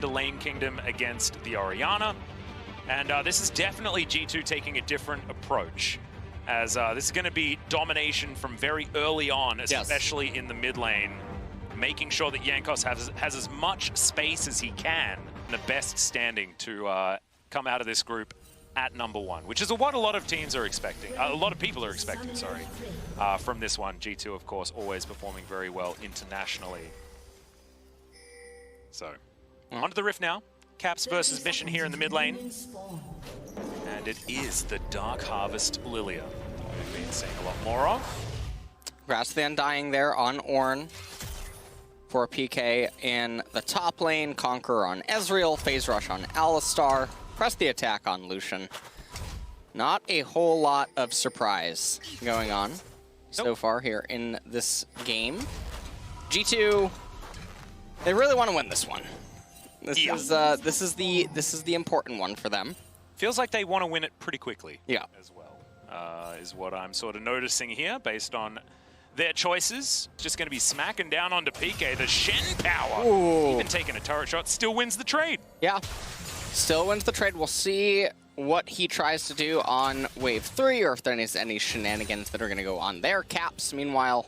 the Lane Kingdom against the Orianna. And this is definitely G2 taking a different approach, as this is going to be domination from very early on, especially in the mid lane, making sure that Jankos has as much space as he can, and the best standing to come out of this group at #1, which is what a lot of teams are expecting, a lot of people are expecting, sorry, from this one. G2, of course, always performing very well internationally. So, onto the Rift now. Caps versus Mission here in the mid lane. And it is the Dark Harvest Lilia we've been seeing a lot more of. Grasp the Undying there on Ornn for PK in the top lane. Conqueror on Ezreal, Phase Rush on Alistar. Press the attack on Lucian. Not a whole lot of surprise going on so far here in this game. G2, they really want to win this one. This is the important one for them. Feels like they want to win it pretty quickly. Yeah. As well, is what I'm sort of noticing here based on their choices. Just going to be smacking down onto PK. The Shen power, even taking a turret shot, still wins the trade. Yeah, still wins the trade. We'll see what he tries to do on wave 3, or if there is any shenanigans that are going to go on their Caps. Meanwhile,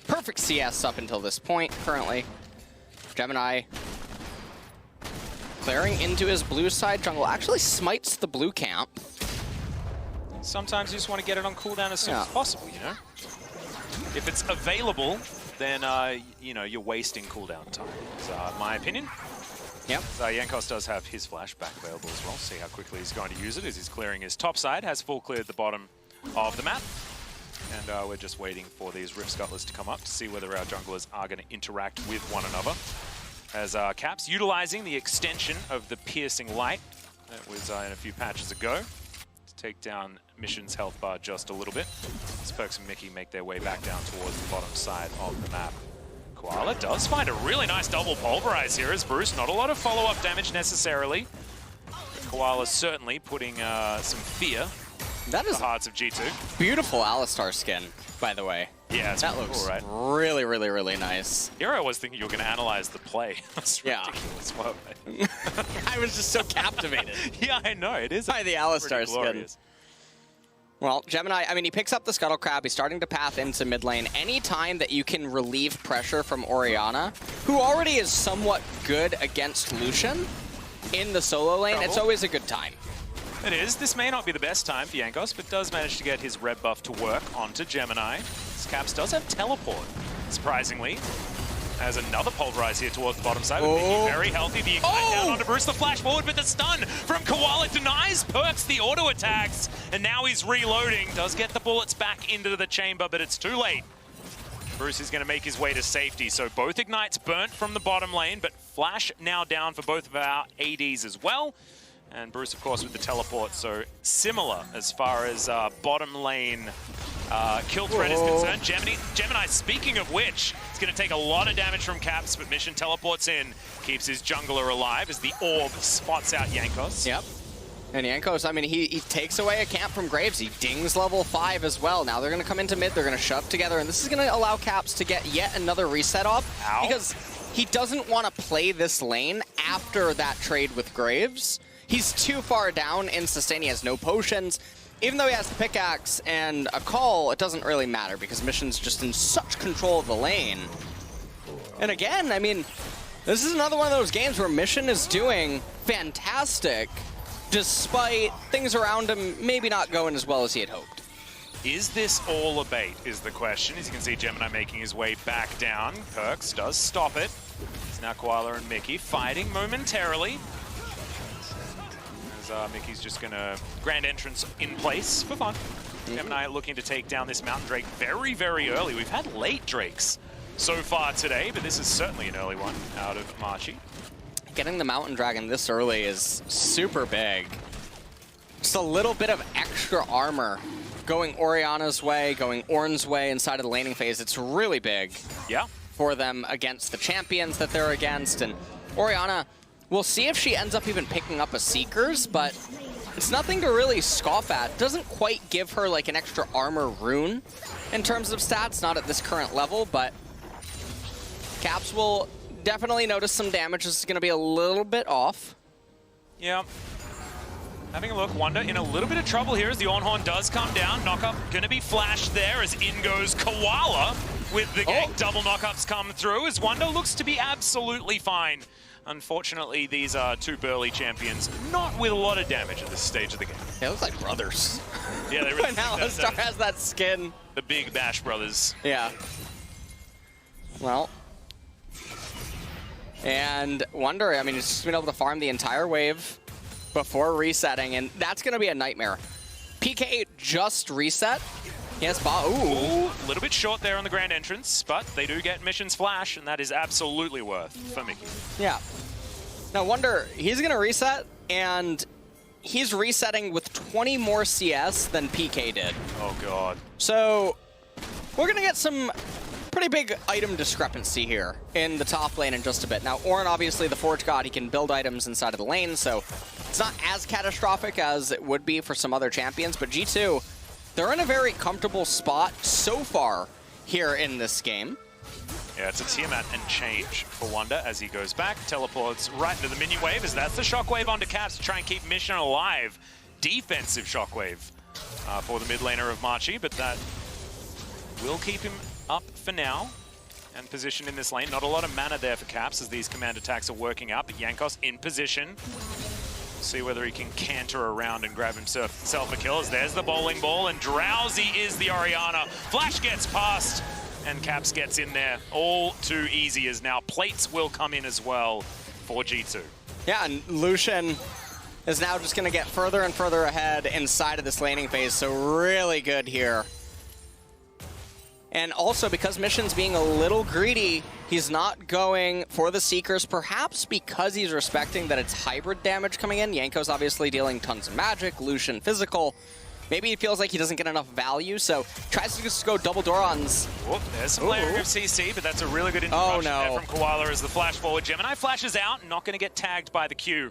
perfect CS up until this point currently. Gemini clearing into his blue side jungle, actually smites the blue camp. Sometimes you just want to get it on cooldown as soon as possible, you know? If it's available, then, you know, you're wasting cooldown time, is my opinion. Yep. So Jankos does have his flashback available as well. See how quickly he's going to use it as he's clearing his top side. Has full cleared the bottom of the map. And we're just waiting for these Rift Scuttlers to come up to see whether our junglers are going to interact with one another. As Caps utilizing the extension of the Piercing Light that was in a few patches ago to take down Mission's health bar just a little bit. As Perks and Mickey make their way back down towards the bottom side of the map. Koala does find a really nice double pulverize here as Bruce. Not a lot of follow-up damage necessarily. But Koala certainly putting some fear in the hearts of G2. Beautiful Alistar skin, by the way. Yeah, it's that looks cool, right? really, really, really nice. Here I was thinking you were going to analyze the play. That's ridiculous. Yeah. I was just so captivated. Yeah, I know. It is by the Alistar skin. Well, Gemini, I mean, he picks up the Scuttle Crab. He's starting to path into mid lane. Any time that you can relieve pressure from Orianna, who already is somewhat good against Lucian in the solo lane, it's always a good time. It is. This may not be the best time for Jankos, but does manage to get his red buff to work onto Gemini. This Caps does have teleport, surprisingly. Has another pulverize here towards the bottom side. Very healthy. The ignite down onto Bruce, the flash forward, but the stun from Koala denies Perks the auto attacks. And now he's reloading. Does get the bullets back into the chamber, but it's too late. Bruce is going to make his way to safety. So both ignites burnt from the bottom lane, but flash now down for both of our ADs as well. And Bruce, of course, with the teleport, so similar as far as bottom lane kill threat is concerned. Gemini, speaking of which, it's going to take a lot of damage from Caps, but Mission teleports in, keeps his jungler alive as the orb spots out Jankos. Yep. And Jankos, I mean, he takes away a camp from Graves. He dings level 5 as well. Now they're going to come into mid, they're going to shove together, and this is going to allow Caps to get yet another reset off. Because he doesn't want to play this lane after that trade with Graves. He's too far down in sustain. He has no potions. Even though he has the pickaxe and a call, it doesn't really matter because Mission's just in such control of the lane. And again, I mean, this is another one of those games where Mission is doing fantastic despite things around him maybe not going as well as he had hoped. Is this all a bait is the question. As you can see, Gemini making his way back down. Perks does stop it. It's now Koala and Mickey fighting momentarily. Mickey's just going to grand entrance in place for fun. Gemini looking to take down this Mountain Drake very, very early. We've had late Drakes so far today, but this is certainly an early one out of MACHI. Getting the Mountain Dragon this early is super big. Just a little bit of extra armor going Orianna's way, going Ornn's way inside of the laning phase. It's really big for them against the champions that they're against. And Orianna, we'll see if she ends up even picking up a Seekers, but it's nothing to really scoff at. Doesn't quite give her like an extra armor rune in terms of stats, not at this current level, but Caps will definitely noticed some damage. This is going to be a little bit off. Yeah. Having a look, Wonder in a little bit of trouble here as the Ornhorn does come down. Knockup going to be flashed there as in goes Koala with the gank. Double knockups come through as Wonder looks to be absolutely fine. Unfortunately, these are two burly champions, not with a lot of damage at this stage of the game. They look like brothers. Yeah, they really Now Alistar has that skin. The big Bash brothers. Yeah. Well. And Wonder, I mean, he's just been able to farm the entire wave before resetting, and that's going to be a nightmare. PK just reset. Yes, ooh. A little bit short there on the grand entrance, but they do get missions flash, and that is absolutely worth for Mickey. Yeah. Now, Wonder, he's going to reset, and he's resetting with 20 more CS than PK did. Oh, God. So, we're going to get some pretty big item discrepancy here in the top lane in just a bit. Now, Ornn, obviously, the Forge God, he can build items inside of the lane, so it's not as catastrophic as it would be for some other champions, but G2, they're in a very comfortable spot so far here in this game. Yeah, it's a Tiamat and change for Wonder as he goes back, teleports right into the minion wave, as that's the shockwave onto Caps to try and keep Mission alive. Defensive shockwave for the mid laner of MACHI, but that will keep him up for now and positioned in this lane. Not a lot of mana there for Caps as these command attacks are working out, but Jankos in position. See whether he can canter around and grab himself a kill. As there's the bowling ball, and Drowsy is the Orianna. Flash gets past, and Caps gets in there. All too easy, as now plates will come in as well for G2. Yeah, and Lucian is now just going to get further and further ahead inside of this laning phase, so really good here. And also, because Mission's being a little greedy, he's not going for the Seekers, perhaps because he's respecting that it's hybrid damage coming in. Jankos obviously dealing tons of magic, Lucian physical. Maybe he feels like he doesn't get enough value, so tries to just go double Dorons. Oh, there's some layering of CC, but that's a really good interruption there from Koala as the flash forward. Gemini flashes out, not going to get tagged by the Q.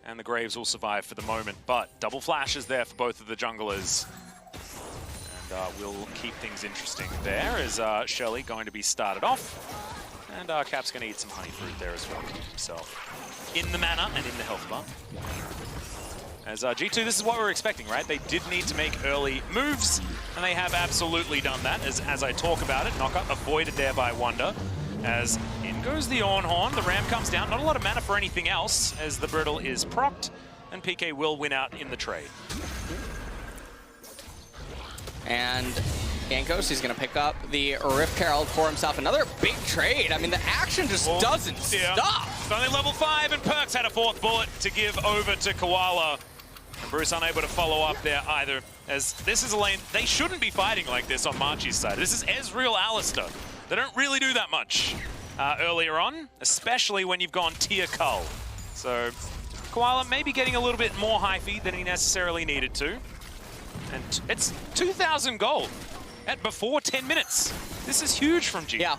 And the Graves will survive for the moment, but double flashes there for both of the junglers. We'll keep things interesting there as Shelley going to be started off. And Cap's going to eat some honey fruit there as well, keep himself in the mana and in the health bar. As G2, this is what we're expecting, right? They did need to make early moves, and they have absolutely done that. As I talk about it, knockup avoided there by Wonder. As in goes the Ornhorn, the Ram comes down. Not a lot of mana for anything else, as the Brittle is procced, and PK will win out in the trade. And Jankos, he's going to pick up the Rift Herald for himself. Another big trade. I mean, the action just doesn't stop. It's only level 5, and Perks had a 4th bullet to give over to Koala. And Bruce unable to follow up there either, as this is a lane they shouldn't be fighting like this on MACHI's side. This is Ezreal Alistar. They don't really do that much earlier on, especially when you've gone tier Cull. So Koala maybe getting a little bit more hyphy than he necessarily needed to. And it's 2,000 gold at before 10 minutes. This is huge from G2. Yeah.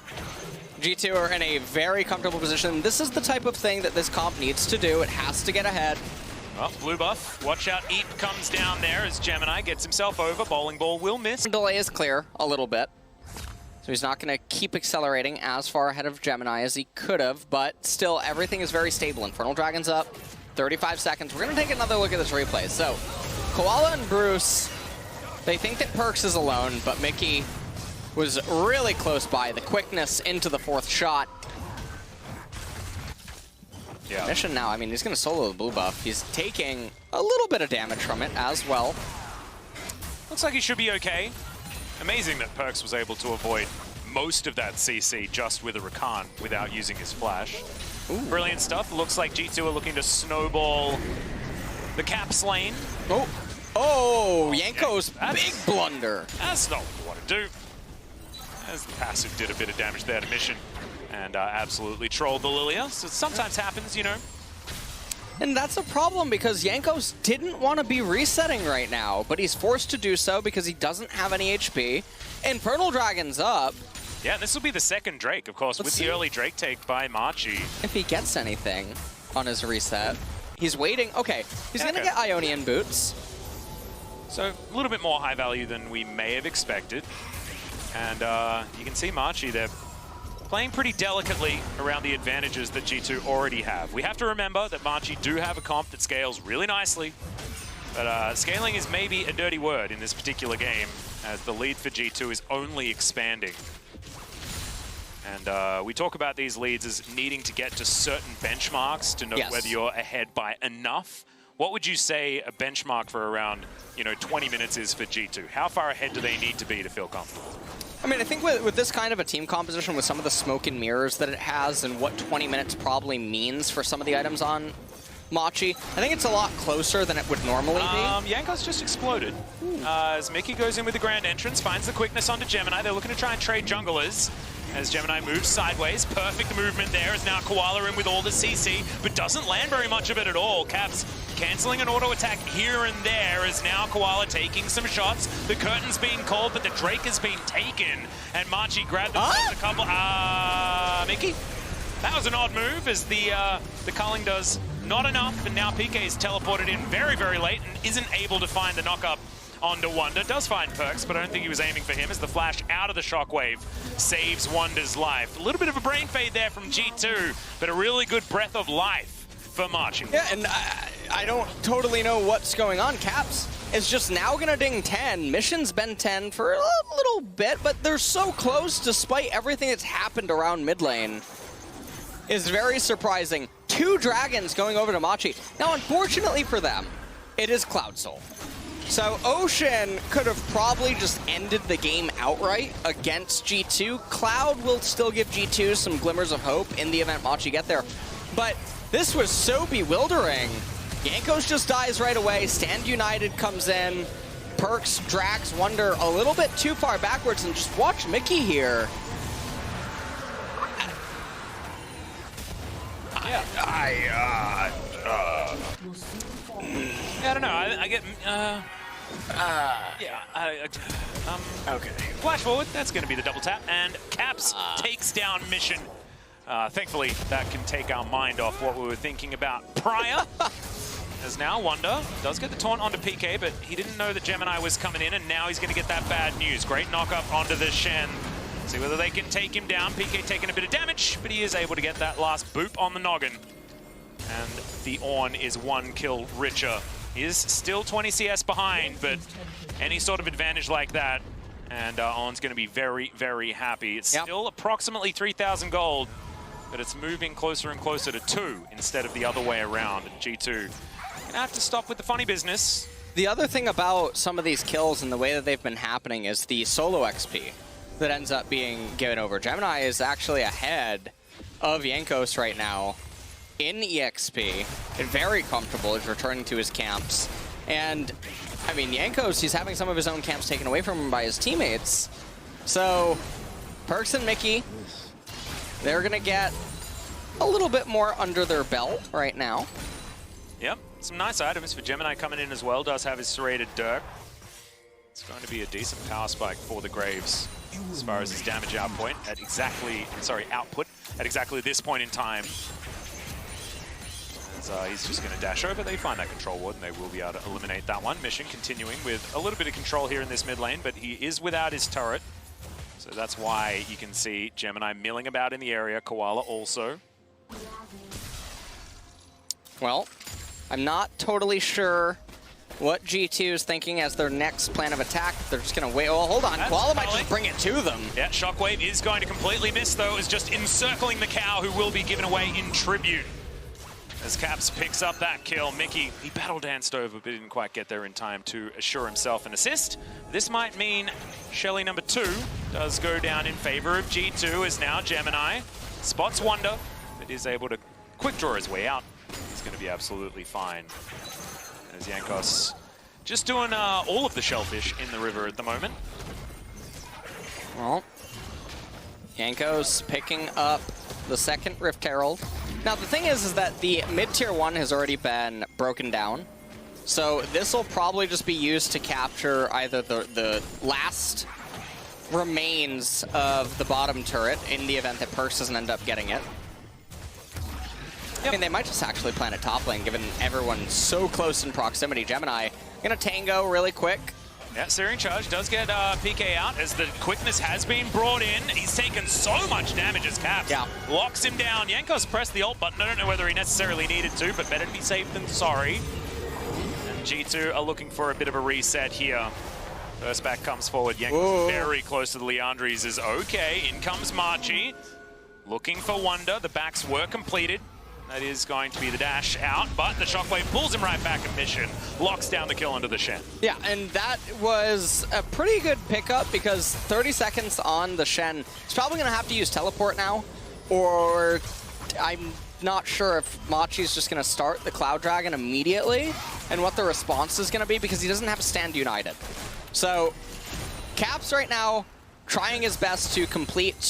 G2 are in a very comfortable position. This is the type of thing that this comp needs to do. It has to get ahead. Well, blue buff. Watch out. Eep comes down there as Gemini gets himself over. Bowling ball will miss. Delay is clear a little bit. So he's not going to keep accelerating as far ahead of Gemini as he could have, but still everything is very stable. Infernal Dragon's up. 35 seconds. We're going to take another look at this replay. So Koala and Bruce, they think that Perks is alone, but Mickey was really close by. The quickness into the 4th shot. Yeah. Mission now, I mean, he's going to solo the blue buff. He's taking a little bit of damage from it as well. Looks like he should be okay. Amazing that Perks was able to avoid most of that CC just with a Rakan without using his flash. Ooh. Brilliant stuff. Looks like G2 are looking to snowball the Caps lane. Oh, Jankos, big blunder. That's not what to do. As the passive did a bit of damage there to Mission and absolutely trolled the Lilia. So it sometimes happens, you know. And that's a problem because Jankos didn't want to be resetting right now, but he's forced to do so because he doesn't have any HP. Infernal Dragon's up. Yeah, this will be the second Drake, of course, with the early Drake take by MACHI. If he gets anything on his reset. He's waiting. Okay, he's going to get Ionian boots. So a little bit more high value than we may have expected. And you can see MACHI, they're playing pretty delicately around the advantages that G2 already have. We have to remember that MACHI do have a comp that scales really nicely, but scaling is maybe a dirty word in this particular game, as the lead for G2 is only expanding. And we talk about these leads as needing to get to certain benchmarks to know whether you're ahead by enough. What would you say a benchmark for around, 20 minutes is for G2? How far ahead do they need to be to feel comfortable? I mean, I think with this kind of a team composition, with some of the smoke and mirrors that it has and what 20 minutes probably means for some of the items on MACHI, I think it's a lot closer than it would normally be. Jankos just exploded. As Mickey goes in with the grand entrance, finds the quickness onto Gemini. They're looking to try and trade junglers. As Gemini moves sideways, perfect movement there as now Koala in with all the CC, but doesn't land very much of it at all. Caps cancelling an auto attack here and there as now Koala taking some shots. The curtain's being called, but the Drake has been taken, and MACHI grabbed themselves a couple. Mickey? That was an odd move as the culling does not enough, and now PK is teleported in very, very late and isn't able to find the knock-up onto Wonder. Does find Perks, but I don't think he was aiming for him as the flash out of the shockwave saves Wonder's life. A little bit of a brain fade there from G2, but a really good breath of life for MACHI. Yeah, and I don't totally know what's going on. Caps is just now gonna ding 10. Mission's been 10 for a little bit, but they're so close despite everything that's happened around mid lane. Is very surprising. 2 dragons going over to MACHI. Now, unfortunately for them, it is Cloud Soul. So Ocean could have probably just ended the game outright against G2. Cloud will still give G2 some glimmers of hope in the event MACHI get there. But this was so bewildering. Jankos just dies right away. Stand United comes in. Perks drags Wonder a little bit too far backwards, and just watch Mickey here. I don't know. I get. Okay. Flash forward. That's going to be the double tap, and Caps takes down Mission. Thankfully, that can take our mind off what we were thinking about prior. As now Wonder does get the taunt onto PK, but he didn't know that Gemini was coming in, and now he's going to get that bad news. Great knock up onto the Shen. See whether they can take him down. PK taking a bit of damage, but he is able to get that last boop on the noggin. And the Ornn is 1 kill richer. He is still 20 CS behind, but any sort of advantage like that, and Ornn's going to be very, very happy. It's still approximately 3,000 gold, but it's moving closer and closer to 2 instead of the other way around. And G2 gonna have to stop with the funny business. The other thing about some of these kills and the way that they've been happening is the solo XP that ends up being given over. Gemini is actually ahead of Jankos right now in EXP, and very comfortable. He's returning to his camps. And, I mean, Jankos, he's having some of his own camps taken away from him by his teammates. So, Perks and Mickey, they're going to get a little bit more under their belt right now. Yep, some nice items for Gemini coming in as well. Does have his serrated Dirk. It's going to be a decent power spike for the Graves as far as his damage output at exactly this point in time. As he's just going to dash over. They find that control ward, and they will be able to eliminate that one. Mission continuing with a little bit of control here in this mid lane, but he is without his turret. So that's why you can see Gemini milling about in the area. Koala also. Well, I'm not totally sure what G2 is thinking as their next plan of attack. They're just going to wait. Oh, hold on. Koala might just bring it to them. Yeah, Shockwave is going to completely miss, though, is just encircling the cow, who will be given away in tribute. As Caps picks up that kill, Mickey, he battle danced over, but didn't quite get there in time to assure himself an assist. This might mean Shelly number 2 does go down in favor of G2, as now Gemini spots Wonder, but is able to quick draw his way out. He's going to be absolutely fine. As Jankos just doing all of the shellfish in the river at the moment. Well, Jankos picking up the second Rift Herald. Now the thing is that the mid-tier 1 has already been broken down. So this will probably just be used to capture either the last remains of the bottom turret in the event that Perks doesn't end up getting it. I mean, they might just actually plan a top lane, given everyone's so close in proximity. Gemini gonna tango really quick. Yeah, Searing Charge does get PK out as the quickness has been brought in. He's taken so much damage as Caps locks him down. Jankos pressed the ult button. I don't know whether he necessarily needed to, but better to be safe than sorry. And G2 are looking for a bit of a reset here. First back comes forward. Jankos very close to the Leandries is okay. In comes MACHI. Looking for Wonder. The backs were completed. That is going to be the dash out, but the Shockwave pulls him right back at mission, locks down the kill under the Shen. Yeah, and that was a pretty good pickup because 30 seconds on the Shen. He's probably going to have to use teleport now, or I'm not sure if Machi's just going to start the Cloud Dragon immediately and what the response is going to be because he doesn't have Stand United. So Caps right now trying his best to complete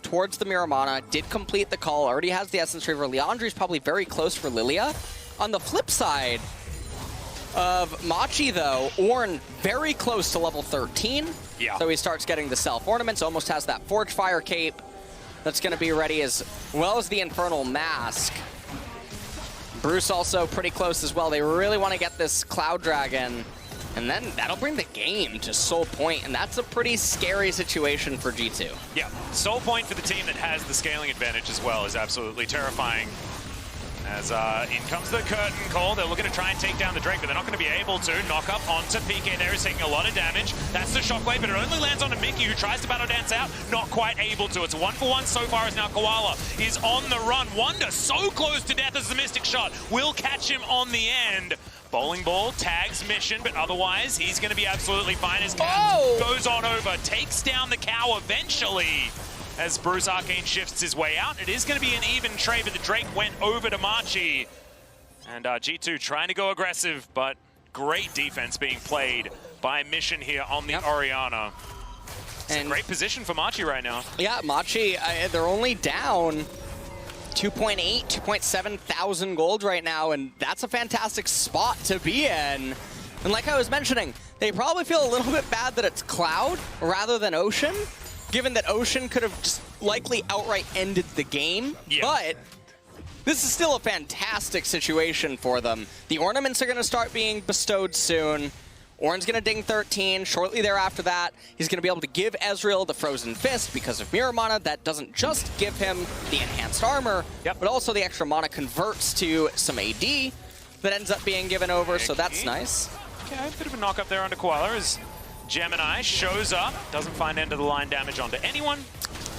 towards the Miramana, did complete the call, already has the Essence Reaver. Leandri's probably very close for Lilia. On the flip side of MACHI, though, Ornn very close to level 13. Yeah. So he starts getting the self-ornaments, almost has that Forge Fire cape that's going to be ready, as well as the Infernal Mask. Bruce also pretty close as well. They really want to get this Cloud Dragon, and then that'll bring the game to Soul Point, and that's a pretty scary situation for G2. Yeah, Soul Point for the team that has the scaling advantage as well is absolutely terrifying. As in comes the curtain call, they're looking to try and take down the Drake, but they're not going to be able to. Knock up onto PK there, is taking a lot of damage. That's the Shockwave, but it only lands on a Mickey, who tries to battle dance out, not quite able to. It's a 1-for-1 so far as now Koala is on the run. Wonder so close to death as the Mystic Shot will catch him on the end. Bowling Ball tags Mission, but otherwise he's going to be absolutely fine as Caps goes on over, takes down the cow eventually as Bruce Arcane shifts his way out. It is going to be an even trade, but the Drake went over to MACHI. And G2 trying to go aggressive, but great defense being played by Mission here on the Orianna. It's a great position for MACHI right now. Yeah, MACHI, they're only down 2.8, 2.7 thousand gold right now, and that's a fantastic spot to be in. And like I was mentioning, they probably feel a little bit bad that it's Cloud rather than Ocean, given that Ocean could have just likely outright ended the game. But this is still a fantastic situation for them. The ornaments are going to start being bestowed soon. Ornn's going to ding 13. Shortly thereafter that, he's going to be able to give Ezreal the Frozen Fist because of Mirror Mana. That doesn't just give him the enhanced armor, but also the extra mana converts to some AD that ends up being given over, so that's nice. Okay, a bit of a knock up there onto Koala as Gemini shows up, doesn't find end of the line damage onto anyone,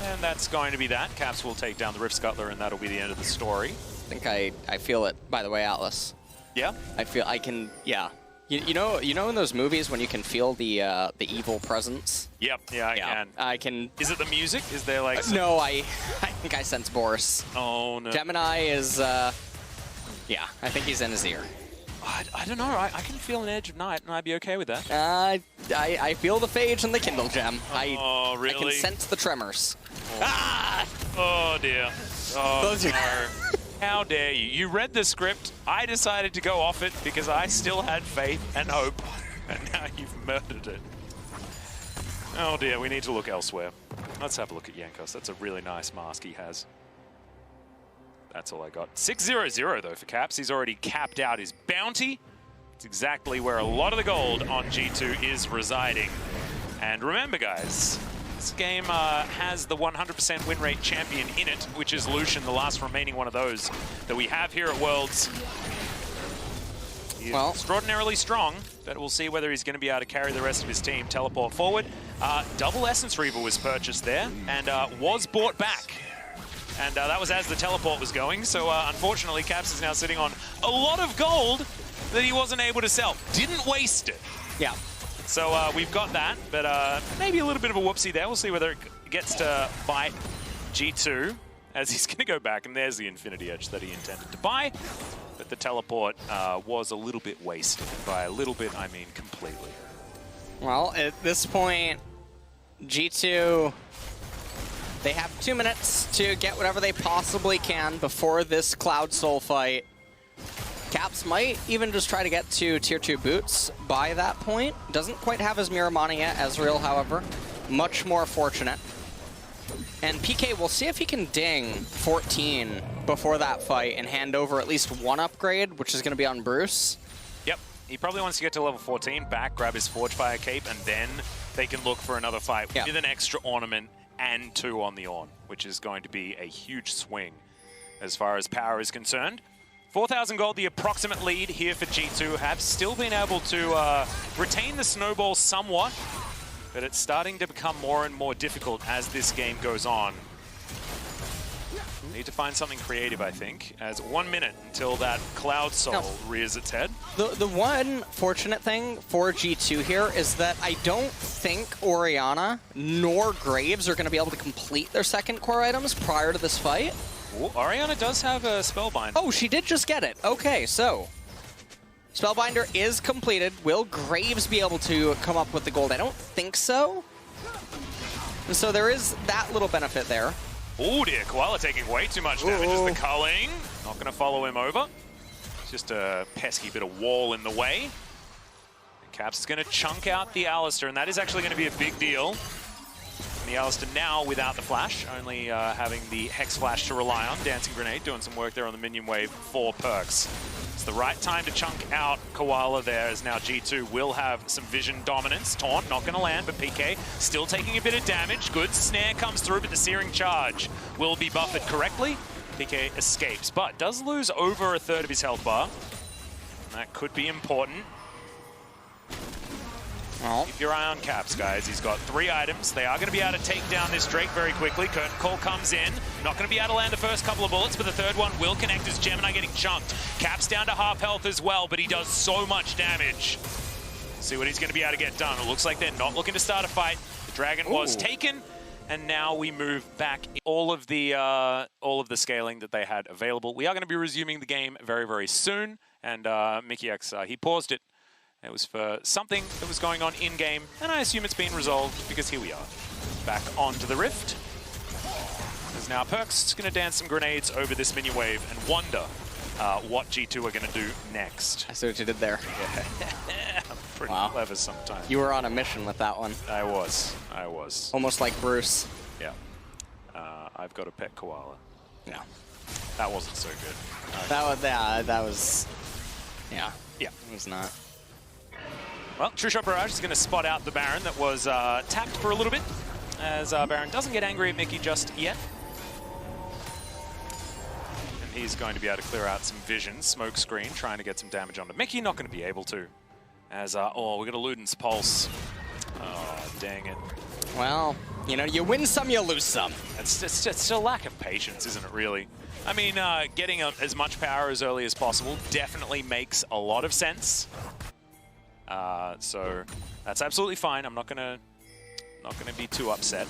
and that's going to be that. Caps will take down the Rift Scuttler, and that'll be the end of the story. I think I feel it, by the way, Atlas. Yeah? I can, yeah. You know in those movies when you can feel the evil presence? Yep, yeah, I can. Is it the music? Is there like some... No, I think I sense Boris. Oh, no. Gemini is, yeah, I think he's in his ear. I don't know, I can feel an edge of night, and I'd be okay with that. I feel the phage and the Kindle Gem. Oh, really? I can sense the tremors. Oh, oh dear. Oh, no. How dare you? You read the script, I decided to go off it because I still had faith and hope, and now you've murdered it. Oh dear, we need to look elsewhere. Let's have a look at Jankos. That's a really nice mask he has. That's all I got. 6-0-0 though for Caps. He's already capped out his bounty. It's exactly where a lot of the gold on G2 is residing. And remember guys, this game has the 100% win rate champion in it, which is Lucian, the last remaining one of those that we have here at Worlds. He is extraordinarily strong, but we'll see whether he's going to be able to carry the rest of his team. Teleport forward. Double Essence Reaver was purchased there and was bought back. And that was as the teleport was going, so unfortunately Caps is now sitting on a lot of gold that he wasn't able to sell. Didn't waste it. Yeah. So we've got that, but maybe a little bit of a whoopsie there. We'll see whether it gets to bite G2 as he's going to go back, and there's the Infinity Edge that he intended to buy. But the teleport was a little bit wasted. By a little bit, I mean completely. Well, at this point, G2, they have 2 minutes to get whatever they possibly can before this Cloud Soul fight. Caps might even just try to get to Tier 2 boots by that point. Doesn't quite have his Mirror Mana yet. Ezreal, however, much more fortunate. And PK, we'll see if he can ding 14 before that fight and hand over at least one upgrade, which is going to be on Bruce. Yep. He probably wants to get to level 14, back, grab his Forge Fire Cape, and then they can look for another fight with an extra ornament and 2 on the Ornn, which is going to be a huge swing as far as power is concerned. 4,000 gold, the approximate lead here for G2, have still been able to retain the snowball somewhat, but it's starting to become more and more difficult as this game goes on. Need to find something creative, I think, as 1 minute until that Cloud Soul rears its head. The one fortunate thing for G2 here is that I don't think Orianna nor Graves are going to be able to complete their second core items prior to this fight. Ooh, Orianna does have a Spellbind. Oh, she did just get it. Okay, so Spellbinder is completed. Will Graves be able to come up with the gold? I don't think so. And so there is that little benefit there. Oh dear, Koala taking way too much damage as the culling. Not going to follow him over. It's just a pesky bit of wall in the way. Caps is going to chunk out the Alistar, and that is actually going to be a big deal. And the Alistar now without the flash, only having the Hex Flash to rely on. Dancing Grenade doing some work there on the minion wave for Perks. It's the right time to chunk out Koala there, as now G2 will have some vision dominance. Taunt not going to land, but PK still taking a bit of damage. Good snare comes through, but the Searing Charge will be buffered correctly. PK escapes, but does lose over a third of his health bar. That could be important. Well, keep your eye on Caps, guys. He's got 3 items. They are going to be able to take down this Drake very quickly. Curtain Call comes in. Not going to be able to land the first couple of bullets, but the third one will connect as Gemini getting chunked. Caps down to half health as well, but he does so much damage. See what he's going to be able to get done. It looks like they're not looking to start a fight. The Dragon was taken, and now we move back all of the scaling that they had available. We are going to be resuming the game very, very soon, and MCX, he paused it. It was for something that was going on in-game, and I assume it's been resolved because here we are. Back onto the Rift. There's now Perks going to dance some grenades over this minion wave and wonder what G2 are going to do next. I see what you did there. Yeah, I'm pretty clever sometimes. You were on a mission with that one. I was. Almost like Bruce. Yeah. I've got a pet koala. Yeah. That wasn't so good. That was, yeah. Yeah. It was not. Well, True Shot Barrage is going to spot out the Baron that was tapped for a little bit, as Baron doesn't get angry at Mickey just yet. And he's going to be able to clear out some vision. Smoke screen, trying to get some damage onto Mickey. Not going to be able to. As, oh, we got a Luden's Pulse. Oh, dang it. Well, you know, you win some, you lose some. It's just a lack of patience, isn't it, really? I mean, getting as much power as early as possible definitely makes a lot of sense. So that's absolutely fine. I'm not gonna be too upset.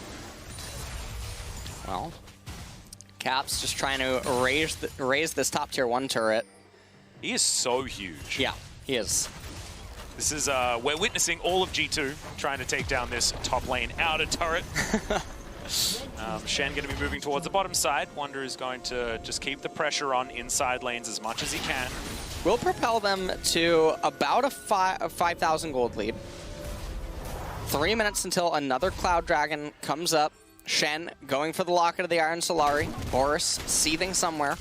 Well, Caps just trying to raise this top tier 1 turret. He is so huge. Yeah, he is. This is we're witnessing all of G2 trying to take down this top lane outer turret. Shen going to be moving towards the bottom side. Wonder is going to just keep the pressure on inside lanes as much as he can. Will propel them to about a 5,000 gold lead. 3 minutes until another Cloud Dragon comes up. Shen going for the Locket of the Iron Solari. Boris seething somewhere.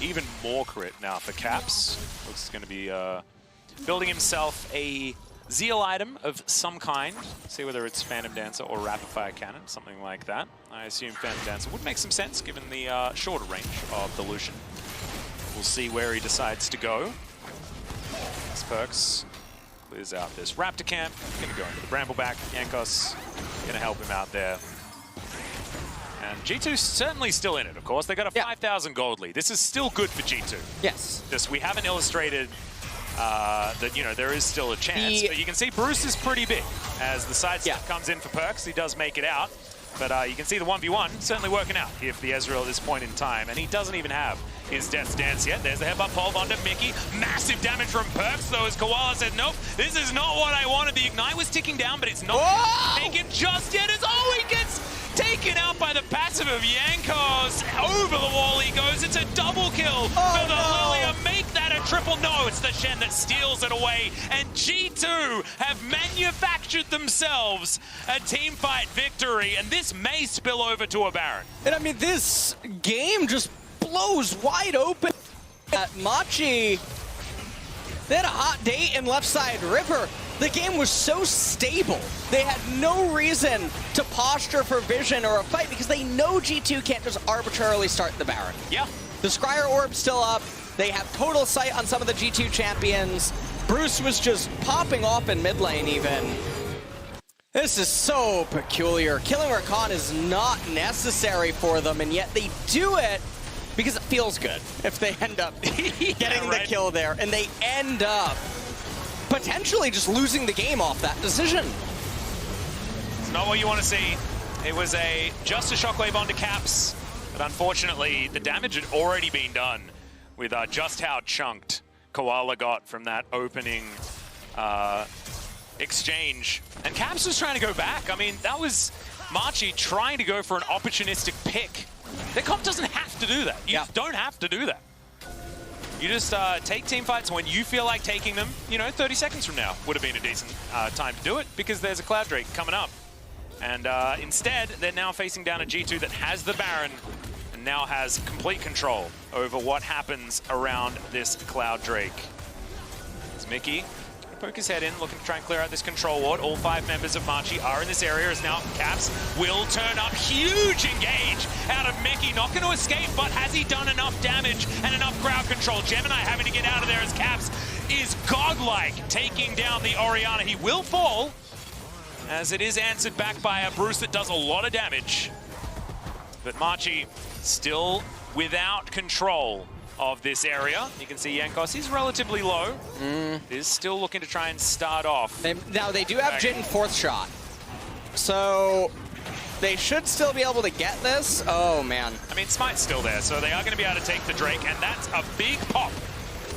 Even more crit now for Caps. Looks going to be building himself a Zeal item of some kind. See whether it's Phantom Dancer or Rapid Fire Cannon, something like that. I assume Phantom Dancer would make some sense given the shorter range of the Lucian. We'll see where he decides to go. As Perks clears out this Raptor camp. Gonna go into the Brambleback. Yankos gonna help him out there. And G2's certainly still in it, of course. They got a 5,000 gold lead. This is still good for G2. Yes. Just we haven't illustrated that, you know, there is still a chance. But you can see Bruce is pretty big. As the side step comes in for Perks, he does make it out. But you can see the 1v1 certainly working out here for the Ezreal at this point in time. And he doesn't even have his Death's Dance yet. There's the headbutt pole onto Mickey. Massive damage from Perks, though, as Koala said, nope, this is not what I wanted. The Ignite was ticking down, but it's not taken just yet. As he gets taken out by the passive of Yankos. Over the wall he goes. It's a double kill for the Lilia. Make that a triple. No, it's the Shen that steals it away. And G2 have manufactured themselves a team fight victory. And this may spill over to a Baron. And I mean, this game just blows wide open. MACHI They had a hot date in left side river. The game was so stable. They had no reason to posture for vision or a fight because they know G2 can't just arbitrarily start the Baron. Yeah. The Scryer Orb's still up. They have total sight on some of the G2 champions. Bruce was just popping off in mid lane even. This is so peculiar. Killing Rakan is not necessary for them, and yet they do it because it feels good if they end up getting the kill there, and they end up potentially just losing the game off that decision. It's not what you want to see. It was just a shockwave onto Caps, but unfortunately the damage had already been done with just how chunked Koala got from that opening exchange. And Caps was trying to go back. I mean, that was MACHI trying to go for an opportunistic pick. Their comp doesn't have to do that. You just don't have to do that. You just take team fights when you feel like taking them. You know, 30 seconds from now would have been a decent time to do it because there's a Cloud Drake coming up. And instead, they're now facing down a G2 that has the Baron and now has complete control over what happens around this Cloud Drake. It's Mickey. Poke his head in, looking to try and clear out this control ward. All 5 members of MACHI are in this area as now Caps will turn up. Huge engage out of Mickey. Not going to escape, but has he done enough damage and enough crowd control? Gemini having to get out of there as Caps is godlike, taking down the Orianna. He will fall, as it is answered back by a Bruce that does a lot of damage. But MACHI still without control of this area. You can see Jankos, he's relatively low. Is still looking to try and start off. Now they do have Jin 4th shot, so they should still be able to get this. Oh man. I mean, Smite's still there, so they are going to be able to take the Drake, and that's a big pop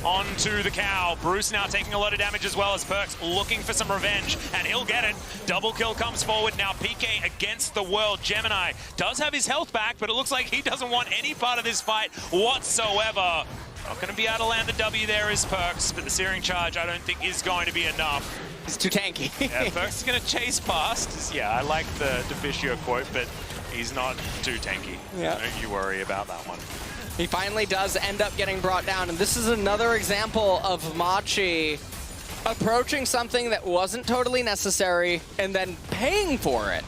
onto the cow. Bruce now taking a lot of damage as well as Perks looking for some revenge, and he'll get it. Double kill comes forward now. PK against the world. Gemini does have his health back, but it looks like he doesn't want any part of this fight whatsoever. Not going to be able to land the W there is Perks, but the Searing Charge I don't think is going to be enough. He's too tanky. Yeah, Perks is going to chase past. Yeah, I like the Deficio quote, but he's not too tanky. Yeah. Don't you worry about that one. He finally does end up getting brought down, and this is another example of MACHI approaching something that wasn't totally necessary and then paying for it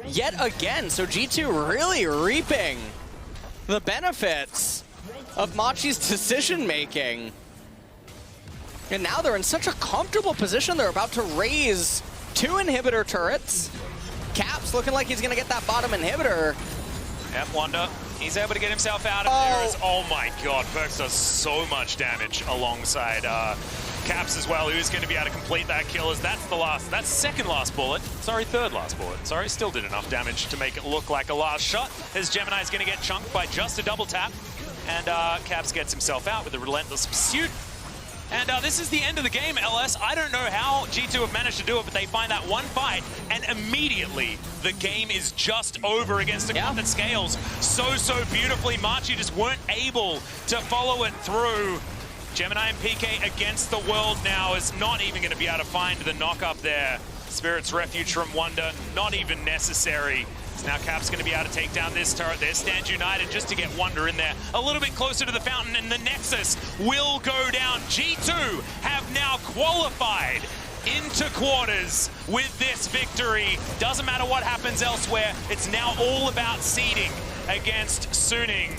yet again. So G2 really reaping the benefits of MACHI's decision-making. And now they're in such a comfortable position. They're about to raise 2 inhibitor turrets. Caps looking like he's going to get that bottom inhibitor. Yep, Wonder. He's able to get himself out of there. Oh my god, Perks does so much damage alongside Caps as well, who's going to be able to complete that kill as that's second last bullet. Sorry, third last bullet. Sorry, still did enough damage to make it look like a last shot, as Gemini's going to get chunked by just a double tap. And Caps gets himself out with a relentless pursuit. And this is the end of the game, LS. I don't know how G2 have managed to do it, but they find that one fight, and immediately the game is just over against a comp that scales so beautifully. MACHI just weren't able to follow it through. Gemini and PK against the world now is not even going to be able to find the knock up there. Spirit's Refuge from Wonder, not even necessary. So now Cap's going to be able to take down this turret there. Stand united just to get Wonder in there a little bit closer to the fountain, and the Nexus will go down. G2 have now qualified into quarters with this victory. Doesn't matter what happens elsewhere. It's now all about seeding against Suning.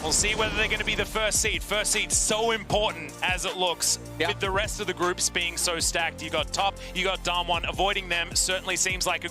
We'll see whether they're going to be the first seed. First seed so important as it looks. With the rest of the groups being so stacked. You got top, you got Damwon. Avoiding them certainly seems like a